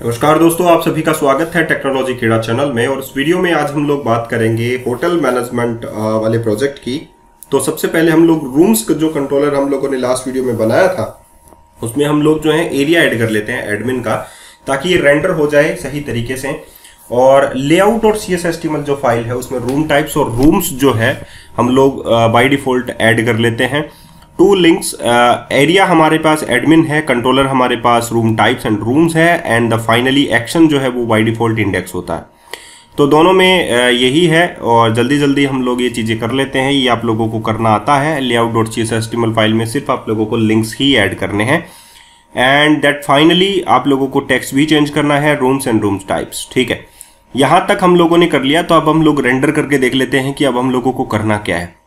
नमस्कार दोस्तों, आप सभी का स्वागत है टेक्नोलॉजी कीड़ा चैनल में। और इस वीडियो में आज हम लोग बात करेंगे होटल मैनेजमेंट वाले प्रोजेक्ट की। तो सबसे पहले हम लोग रूम्स का जो कंट्रोलर हम लोगों ने लास्ट वीडियो में बनाया था, उसमें हम लोग जो है एरिया ऐड कर लेते हैं एडमिन का, ताकि ये रेंडर हो जाए सही तरीके से। और लेआउट और CSS जो फाइल है उसमें रूम टाइप्स और रूम्स जो है हम लोग बाय डिफॉल्ट ऐड कर लेते हैं। टू लिंक्स, एरिया हमारे पास एडमिन है, कंट्रोलर हमारे पास रूम टाइप्स एंड रूम्स है, एंड द फाइनली एक्शन जो है वो बाय डिफॉल्ट इंडेक्स होता है। तो दोनों में यही है और जल्दी जल्दी हम लोग ये चीज़ें कर लेते हैं। ये आप लोगों को करना आता है। layout.cshtml फाइल में सिर्फ आप लोगों को लिंक्स ही ऐड करने हैं, एंड दैट फाइनली आप लोगों को टेक्स्ट भी चेंज करना है, रूम्स एंड रूम्स टाइप्स। ठीक है, यहाँ तक हम लोगों ने कर लिया। तो अब हम लोग रेंडर करके देख लेते हैं कि अब हम लोगों को करना क्या है।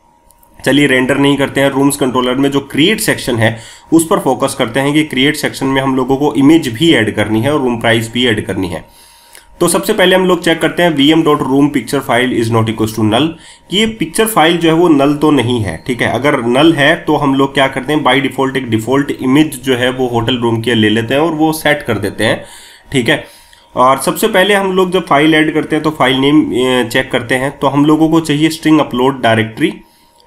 चलिए रेंडर नहीं करते हैं, रूम्स कंट्रोलर में जो क्रिएट सेक्शन है उस पर फोकस करते हैं कि क्रिएट सेक्शन में हम लोगों को इमेज भी ऐड करनी है और रूम प्राइस भी ऐड करनी है। तो सबसे पहले हम लोग चेक करते हैं vm.room picture file is not equal to null, कि ये पिक्चर फाइल जो है वो नल तो नहीं है। ठीक है, अगर नल है तो हम लोग क्या करते हैं, बाय डिफॉल्ट एक डिफॉल्ट इमेज जो है वो होटल रूम की ले लेते हैं और वो सेट कर देते हैं। ठीक है, और सबसे पहले हम लोग जब फाइल ऐड करते हैं तो फाइल नेम चेक करते हैं। तो हम लोगों को चाहिए स्ट्रिंग अपलोड डायरेक्टरी।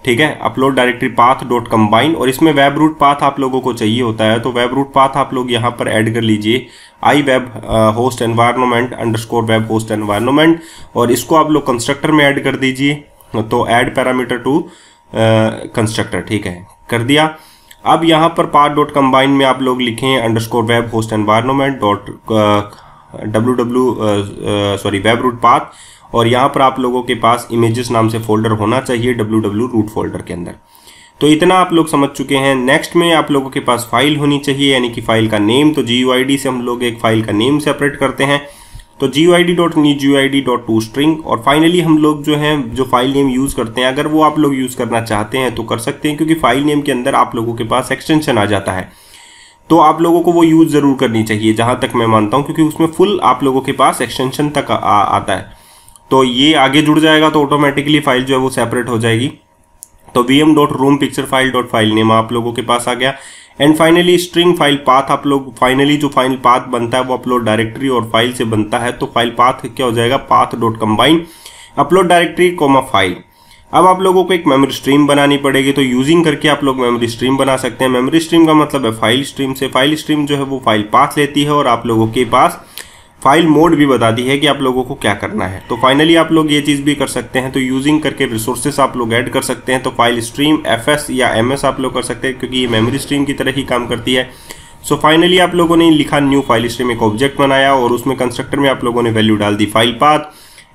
ठीक है, upload directory path dot combine, और इसमें वेब रूट पाथ आप लोगों को चाहिए होता है। तो वेब रूट पाथ आप लोग यहाँ पर ऐड कर लीजिए I web host environment underscore web host environment, और इसको आप लोग कंस्ट्रक्टर में ऐड कर दीजिए। तो ऐड पैरामीटर टू कंस्ट्रक्टर। ठीक है, कर दिया। अब यहाँ पर पाथ डॉट कंबाइन में आप लोग लिखें underscore web host environment dot web root path, और यहाँ पर आप लोगों के पास इमेजेस नाम से फोल्डर होना चाहिए www रूट फोल्डर के अंदर। तो इतना आप लोग समझ चुके हैं। नेक्स्ट में आप लोगों के पास फाइल होनी चाहिए, यानी कि फाइल का नेम। तो GUID से हम लोग एक फाइल का नेम सेपरेट करते हैं। तो guid.new.guid.toString, और फाइनली हम लोग जो है जो फाइल नेम यूज़ करते हैं, अगर वो आप लोग यूज़ करना चाहते हैं तो कर सकते हैं, क्योंकि फाइल नेम के अंदर आप लोगों के पास एक्सटेंशन आ जाता है। तो आप लोगों को वो यूज़ ज़रूर करनी चाहिए, जहाँ तक मैं मानता हूँ, क्योंकि उसमें फुल आप लोगों के पास एक्सटेंशन तक आता है। तो ये आगे जुड़ जाएगा तो ऑटोमेटिकली फाइल जो है वो सेपरेट हो जाएगी। तो vm.room picture file dot file name आप लोगों के पास आ गया। And finally string file path आप लोग, फाइनली जो फाइल पाथ बनता है वो अपलोड डायरेक्टरी और फाइल से बनता है। तो फाइल पाथ क्या हो जाएगा, path dot combine upload directory comma file. अब आप लोगों को एक मेमोरी स्ट्रीम बनानी पड़ेगी। तो यूजिंग करके आप लोग मेमोरी स्ट्रीम बना सकते हैं। मेमोरी स्ट्रीम का मतलब है फाइल स्ट्रीम से। फाइल स्ट्रीम जो है वो फाइल पाथ लेती है और आप लोगों के पास फाइल मोड भी बताती है कि आप लोगों को क्या करना है। तो फाइनली आप लोग ये चीज़ भी कर सकते हैं। तो यूजिंग करके रिसोर्सेस आप लोग ऐड कर सकते हैं। तो फाइल स्ट्रीम FS या MS आप लोग कर सकते हैं, क्योंकि ये मेमोरी स्ट्रीम की तरह ही काम करती है। सो फाइनली आप लोगों ने लिखा न्यू फाइल स्ट्रीम, एक ऑब्जेक्ट बनाया और उसमें कंस्ट्रक्टर में आप लोगों ने वैल्यू डाल दी फाइल पाथ,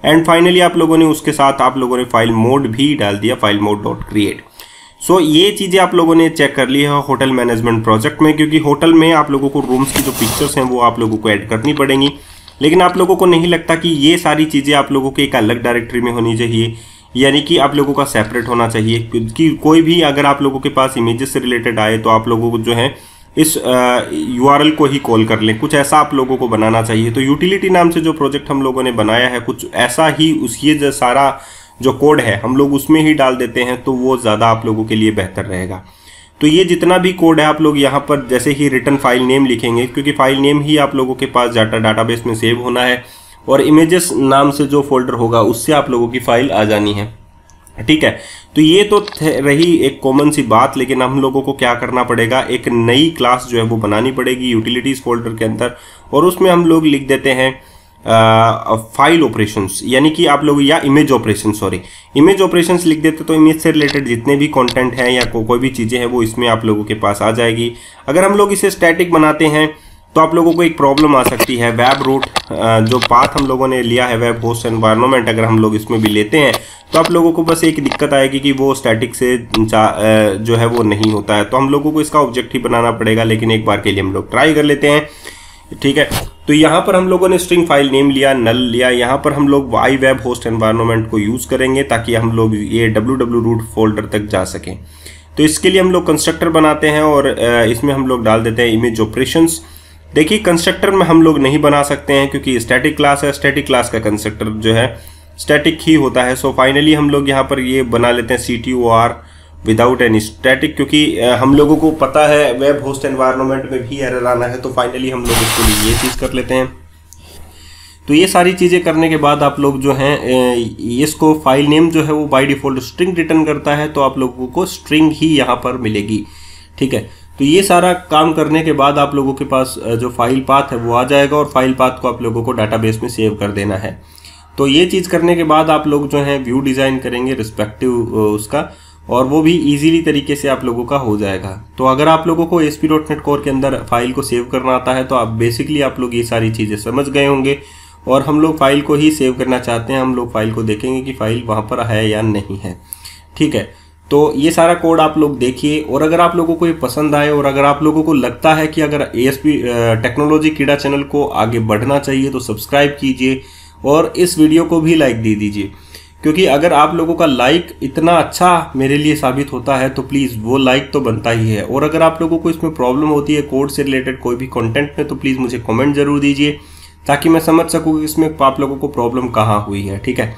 एंड फाइनली आप लोगों ने उसके साथ आप लोगों ने फाइल मोड भी डाल दिया, फाइल मोड डॉट क्रिएट। सो ये चीज़ें आप लोगों ने चेक कर ली है होटल मैनेजमेंट प्रोजेक्ट में, क्योंकि होटल में आप लोगों को रूम्स की जो पिक्चर्स हैं वो आप लोगों को ऐड करनी पड़ेंगी। लेकिन आप लोगों को नहीं लगता कि ये सारी चीज़ें आप लोगों के एक अलग डायरेक्टरी में होनी चाहिए, यानी कि आप लोगों का सेपरेट होना चाहिए। कि कोई भी अगर आप लोगों के पास इमेजेस से रिलेटेड आए तो आप लोगों को जो है इस URL को ही कॉल कर लें, कुछ ऐसा आप लोगों को बनाना चाहिए। तो यूटिलिटी नाम से जो प्रोजेक्ट हम लोगों ने बनाया है, कुछ ऐसा ही उसकी जो सारा जो कोड है हम लोग उसमें ही डाल देते हैं, तो वो ज़्यादा आप लोगों के लिए बेहतर रहेगा। तो ये जितना भी कोड है आप लोग यहाँ पर जैसे ही रिटर्न फाइल नेम लिखेंगे, क्योंकि फाइल नेम ही आप लोगों के पास डाटाबेस में सेव होना है, और इमेजेस नाम से जो फोल्डर होगा उससे आप लोगों की फाइल आ जानी है। ठीक है, तो ये तो रही एक कॉमन सी बात। लेकिन हम लोगों को क्या करना पड़ेगा, एक नई क्लास जो है वो बनानी पड़ेगी यूटिलिटीज़ फोल्डर के अंदर, और उसमें हम लोग लिख देते हैं फाइल ऑपरेशंस, यानी कि आप लोग, या इमेज ऑपरेशंस, इमेज ऑपरेशंस लिख देते तो इमेज से रिलेटेड जितने भी कंटेंट हैं या कोई भी चीज़ें हैं वो इसमें आप लोगों के पास आ जाएगी। अगर हम लोग इसे स्टैटिक बनाते हैं तो आप लोगों को एक प्रॉब्लम आ सकती है। वेब रूट जो पाथ हम लोगों ने लिया है वेब होस्ट एनवायरनमेंट, अगर हम लोग इसमें भी लेते हैं तो आप लोगों को बस एक दिक्कत आएगी कि वो स्टैटिक से जो है वो नहीं होता है। तो हम लोगों को इसका ऑब्जेक्ट ही बनाना पड़ेगा, लेकिन एक बार के लिए हम लोग ट्राई कर लेते हैं। ठीक है, तो यहाँ पर हम लोगों ने स्ट्रिंग फाइल नेम लिया, नल लिया। यहाँ पर हम लोग आई वेब होस्ट एनवायरनमेंट को यूज़ करेंगे ताकि हम लोग ये www रूट फोल्डर तक जा सकें। तो इसके लिए हम लोग कंस्ट्रक्टर बनाते हैं और इसमें हम लोग डाल देते हैं इमेज ऑपरेशंस। देखिए कंस्ट्रक्टर में हम लोग नहीं बना सकते हैं क्योंकि स्टैटिक क्लास है, स्टैटिक क्लास का कंस्ट्रक्टर जो है स्टैटिक ही होता है। सो फाइनली हम लोग यहाँ पर ये बना लेते हैं CTOR विदाउट एनी स्टैटिक, क्योंकि हम लोगों को पता है वेब होस्ट एनवायरनमेंट में भी एरर आना है। तो फाइनली हम लोग इसके लिए ये चीज़ कर लेते हैं। तो ये सारी चीज़ें करने के बाद आप लोग जो हैं इसको फाइल नेम जो है वो बाय डिफ़ॉल्ट स्ट्रिंग रिटर्न करता है, तो आप लोगों को स्ट्रिंग ही यहाँ पर मिलेगी। ठीक है, तो ये सारा काम करने के बाद आप लोगों के पास जो फाइल पाथ है वो आ जाएगा, और फाइल पाथ को आप लोगों को डाटाबेस में सेव कर देना है। तो ये चीज़ करने के बाद आप लोग जो है व्यू डिज़ाइन करेंगे रिस्पेक्टिव उसका, और वो भी इजीली तरीके से आप लोगों का हो जाएगा। तो अगर आप लोगों को ASP.NET Core के अंदर फाइल को सेव करना आता है तो आप बेसिकली आप लोग ये सारी चीज़ें समझ गए होंगे, और हम लोग फाइल को ही सेव करना चाहते हैं। हम लोग फाइल को देखेंगे कि फाइल वहाँ पर है या नहीं है। ठीक है, तो ये सारा कोड आप लोग देखिए, और अगर आप लोगों को ये पसंद आए और अगर आप लोगों को लगता है कि अगर ASP टेक्नोलॉजी कीड़ा चैनल को आगे बढ़ना चाहिए तो सब्सक्राइब कीजिए, और इस वीडियो को भी लाइक दे दीजिए, क्योंकि अगर आप लोगों का लाइक इतना अच्छा मेरे लिए साबित होता है तो प्लीज़ वो लाइक तो बनता ही है। और अगर आप लोगों को इसमें प्रॉब्लम होती है कोड से रिलेटेड कोई भी कंटेंट में, तो प्लीज़ मुझे कमेंट जरूर दीजिए, ताकि मैं समझ सकूँ कि इसमें आप लोगों को प्रॉब्लम कहाँ हुई है। ठीक है,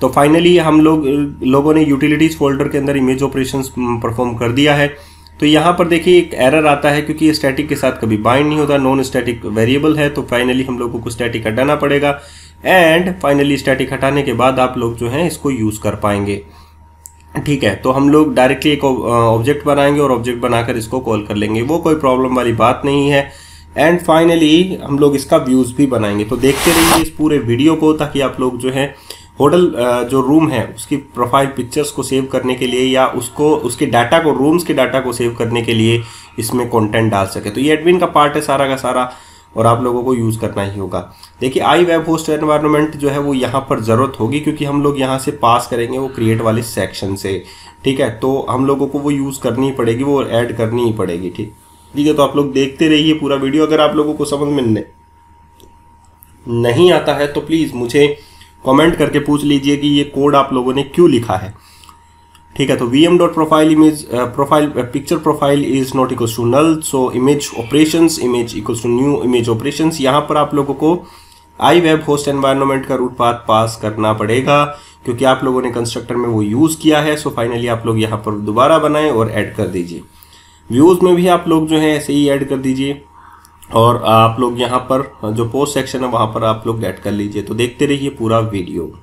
तो फाइनली हम लोगों ने यूटिलिटीज़ फोल्डर के अंदर इमेज ऑपरेशंस परफॉर्म कर दिया है। तो यहाँ पर देखिए एक एरर आता है, क्योंकि ये स्टैटिक के साथ कभी बाइंड नहीं होता, नॉन स्टैटिक वेरिएबल है। तो फाइनली हम लोगों को स्टैटिक हटाना पड़ेगा, एंड फाइनली स्टैटिक हटाने के बाद आप लोग जो हैं इसको यूज़ कर पाएंगे। ठीक है, तो हम लोग डायरेक्टली एक ऑब्जेक्ट बनाएंगे और ऑब्जेक्ट बनाकर इसको कॉल कर लेंगे, वो कोई प्रॉब्लम वाली बात नहीं है। एंड फाइनली हम लोग इसका व्यूज़ भी बनाएंगे। तो देखते रहिए इस पूरे वीडियो को, ताकि आप लोग जो है होटल जो रूम है उसकी प्रोफाइल पिक्चर्स को सेव करने के लिए, या उसको उसके डाटा को, रूम्स के डाटा को सेव करने के लिए इसमें कंटेंट डाल सके। तो ये एडमिन का पार्ट है सारा का सारा, और आप लोगों को यूज़ करना ही होगा। देखिए आई वेब होस्ट एनवायरनमेंट जो है वो यहाँ पर ज़रूरत होगी, क्योंकि हम लोग यहाँ से पास करेंगे वो क्रिएट वाले सेक्शन से। ठीक है, तो हम लोगों को वो यूज़ करनी ही पड़ेगी, वो ऐड करनी ही पड़ेगी। ठीक है, तो आप लोग देखते रहिए पूरा वीडियो। अगर आप लोगों को समझ में नहीं आता है तो प्लीज़ मुझे कमेंट करके पूछ लीजिए कि ये कोड आप लोगों ने क्यों लिखा है। ठीक है, तो vm.profile image profile picture profile is not equals to null, so image operations image equals to new image operations। यहाँ पर आप लोगों को आई वेब होस्ट एनवायरनमेंट का रूट पाथ पास करना पड़ेगा, क्योंकि आप लोगों ने कंस्ट्रक्टर में वो यूज़ किया है। सो फाइनली आप लोग यहाँ पर दोबारा बनाएं और ऐड कर दीजिए। व्यूज़ में भी आप लोग जो है ऐसे ही ऐड कर दीजिए, और आप लोग यहाँ पर जो पोस्ट सेक्शन है वहाँ पर आप लोग ऐड कर लीजिए। तो देखते रहिए पूरा वीडियो।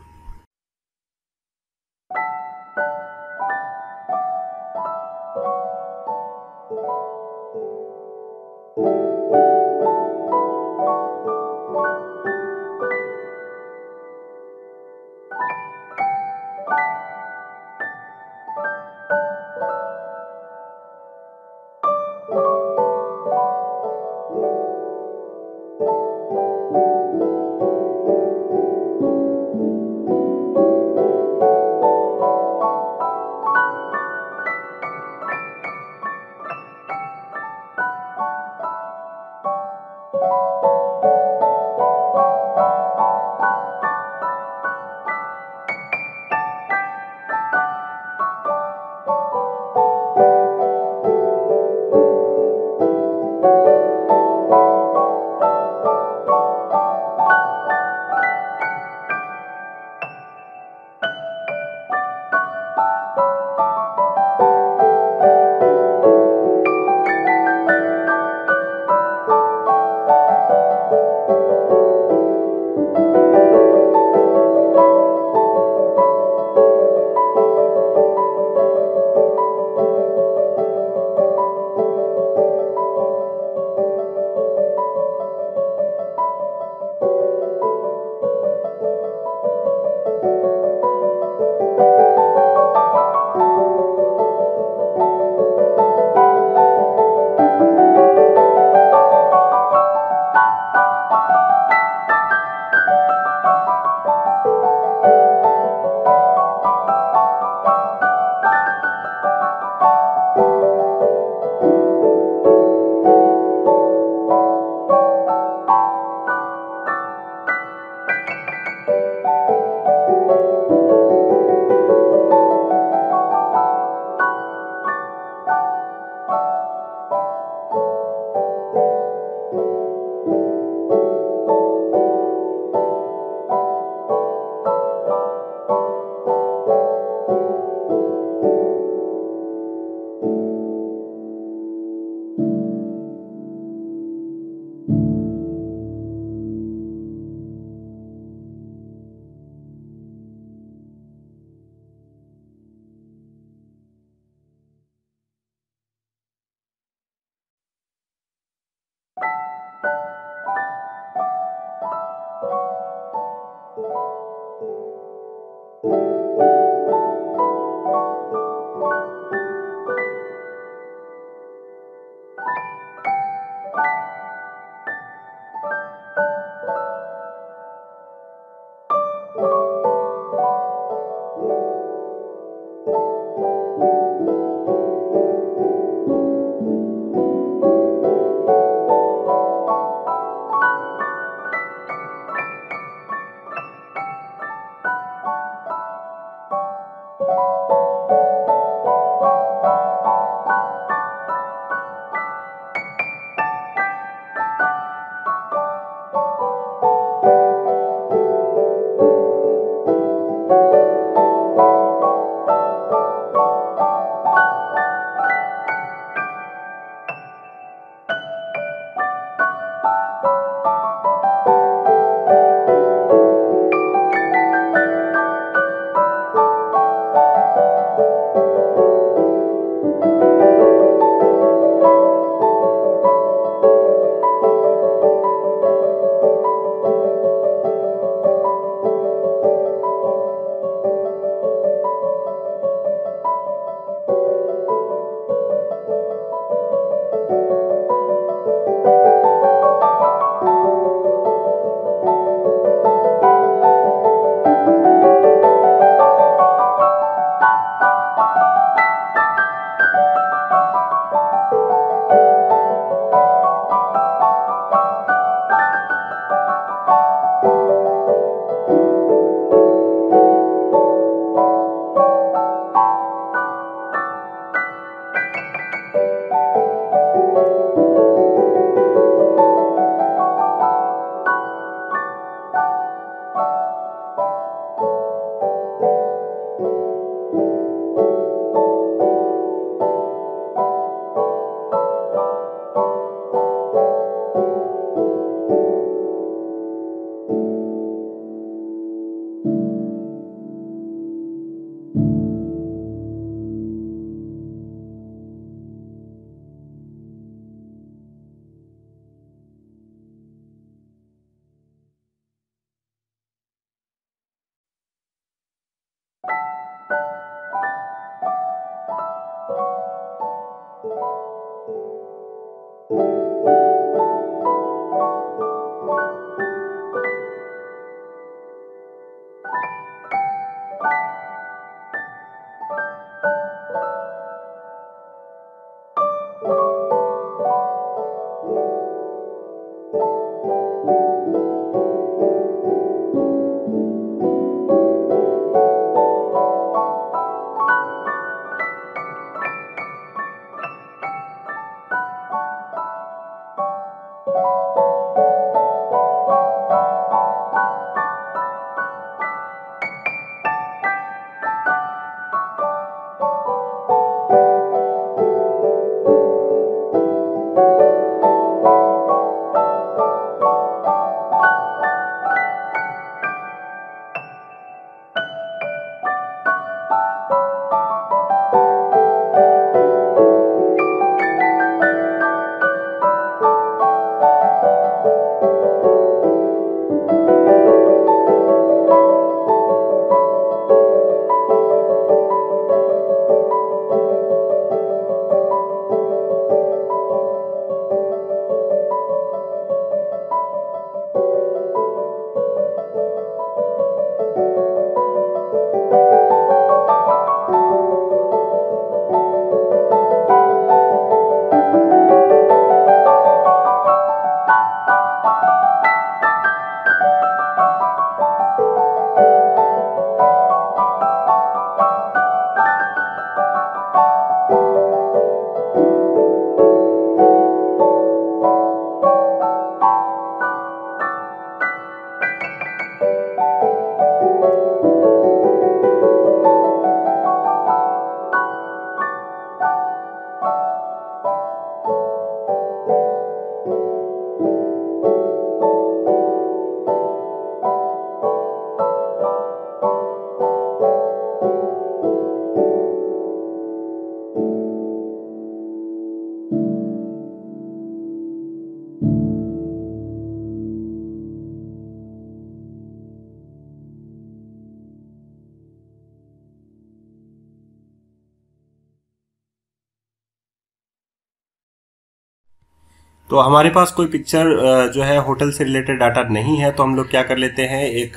तो हमारे पास कोई पिक्चर जो है होटल से रिलेटेड डाटा नहीं है, तो हम लोग क्या कर लेते हैं, एक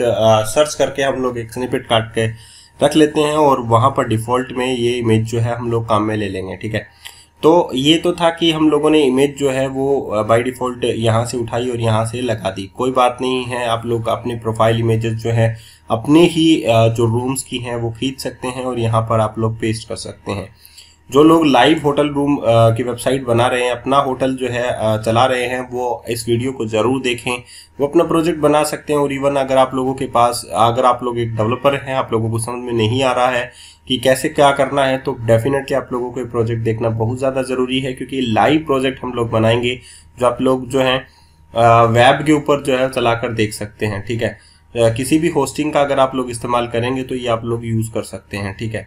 सर्च करके हम लोग एक स्निपेट काट के रख लेते हैं और वहां पर डिफॉल्ट में ये इमेज जो है हम लोग काम में ले लेंगे। ठीक है, तो ये तो था कि हम लोगों ने इमेज जो है वो बाय डिफॉल्ट यहाँ से उठाई और यहाँ से लगा दी। कोई बात नहीं है, आप लोग अपने प्रोफाइल इमेजेस जो है अपने ही जो रूम्स की हैं वो खींच सकते हैं और यहाँ पर आप लोग पेस्ट कर सकते हैं। जो लोग लाइव होटल रूम की वेबसाइट बना रहे हैं, अपना होटल जो है चला रहे हैं, वो इस वीडियो को जरूर देखें। वो अपना प्रोजेक्ट बना सकते हैं। और इवन अगर आप लोगों के पास, अगर आप लोग एक डेवलपर हैं, आप लोगों को समझ में नहीं आ रहा है कि कैसे क्या करना है, तो डेफिनेटली आप लोगों को प्रोजेक्ट देखना बहुत ज़्यादा ज़रूरी है, क्योंकि लाइव प्रोजेक्ट हम लोग बनाएंगे जो आप लोग जो है वेब के ऊपर जो है चलाकर देख सकते हैं। ठीक है, किसी भी होस्टिंग का अगर आप लोग इस्तेमाल करेंगे तो ये आप लोग यूज़ कर सकते हैं। ठीक है,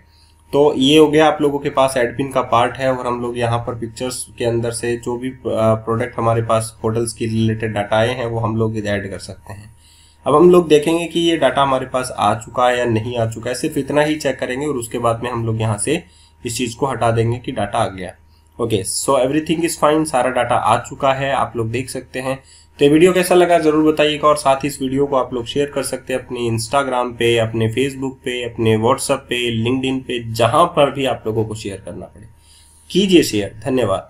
तो ये हो गया, आप लोगों के पास एडमिन का पार्ट है और हम लोग यहाँ पर पिक्चर्स के अंदर से जो भी प्रोडक्ट हमारे पास होटल्स की रिलेटेड डाटा आए हैं वो हम लोग ऐड कर सकते हैं। अब हम लोग देखेंगे कि ये डाटा हमारे पास आ चुका है या नहीं आ चुका है, सिर्फ इतना ही चेक करेंगे और उसके बाद में हम लोग यहाँ से इस चीज़ को हटा देंगे कि डाटा आ गया। Okay, so everything is fine, सारा डाटा आ चुका है, आप लोग देख सकते हैं। तो वीडियो कैसा लगा जरूर बताइएगा और साथ ही इस वीडियो को आप लोग शेयर कर सकते हैं अपने इंस्टाग्राम पे, अपने फेसबुक पे, अपने व्हाट्सएप पे, लिंक्डइन पे, जहां पर भी आप लोगों को शेयर करना पड़े कीजिए शेयर। धन्यवाद।